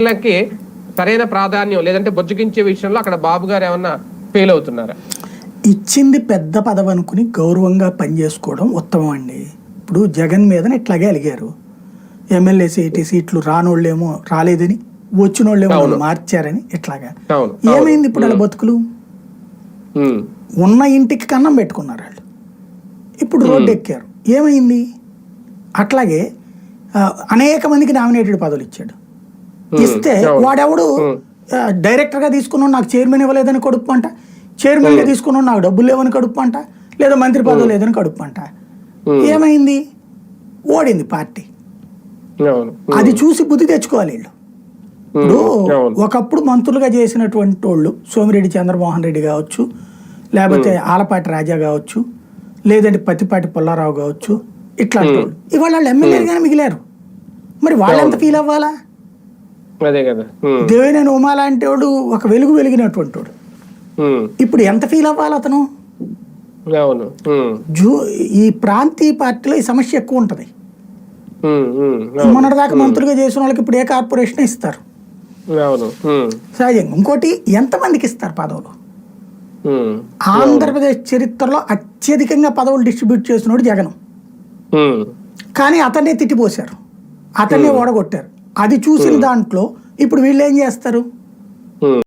వాళ్ళకి సరైన ప్రాధాన్యం లేదంటే బొజ్జగించే విషయంలో అక్కడ బాబు గారు ఏమన్నా ఫెయిల్ అవుతున్నారా? ఇచ్చింది పెద్ద పదవి అనుకుని గౌరవంగా పనిచేసుకోవడం ఉత్తమం అండి. ఇప్పుడు జగన్ మీదనే ఇట్లాగే అలిగారు. ఎమ్మెల్యే సీట్లు రానోళ్ళేమో రాలేదని, వచ్చినోళ్ళేమో మార్చారని ఇట్లాగా. ఏమైంది ఇప్పుడు వాళ్ళ బతుకులు? ఉన్న ఇంటికి కన్నం పెట్టుకున్నారు వాళ్ళు, ఇప్పుడు రోడ్డు ఎక్కారు. ఏమైంది? అట్లాగే అనేక మందికి నామినేటెడ్ పదవులు ఇచ్చాడు. ఇస్తే వాడెవడు డైరెక్టర్గా తీసుకున్నాడు నాకు చైర్మన్ ఇవ్వలేదని కడుపు అంట, చైర్మన్గా తీసుకున్నాడు నాకు డబ్బులు లేవని కడుపు అంట, లేదా మంత్రి పదవి లేదని కడుపు అంట. ఏమైంది? ఓడింది పార్టీ. అది చూసి బుద్ధి తెచ్చుకోవాలి వీళ్ళు. ఇప్పుడు ఒకప్పుడు మంత్రులుగా చేసినటువంటి వాళ్ళు సోమిరెడ్డి చంద్రమోహన్ రెడ్డి కావచ్చు, లేకపోతే ఆలపాటి రాజా కావచ్చు, లేదంటే పత్తిపాటి పుల్లారావు కావచ్చు, ఇట్లాంటి వాళ్ళు ఇవాళ వాళ్ళు ఎమ్మెల్యేలుగానే మిగిలారు. మరి వాళ్ళు ఎంత ఫీల్ అవ్వాలా? దేవినేని ఉమా లాంటి వాడు ఒక వెలుగు వెలిగినటువంటి వాడు ఇప్పుడు ఎంత ఫీల్ అవ్వాలి అతను? ఈ ప్రాంతీయ పార్టీలో ఈ సమస్య ఎక్కువ ఉంటది. మొన్నటిదాకా మంత్రులుగా చేసిన వాళ్ళకి ఇప్పుడు ఏ కార్పొరేషన్ ఇస్తారు సహజంగా. ఇంకోటి ఎంతమందికి ఇస్తారు పదవులు? ఆంధ్రప్రదేశ్ చరిత్రలో అత్యధికంగా పదవులు డిస్ట్రిబ్యూట్ చేసినోడు జగన్. కానీ అతన్నే తిట్టిపోశారు, అతన్నే ఓడగొట్టారు. అది చూసిన దాంట్లో ఇప్పుడు వీళ్ళు ఏం చేస్తారు?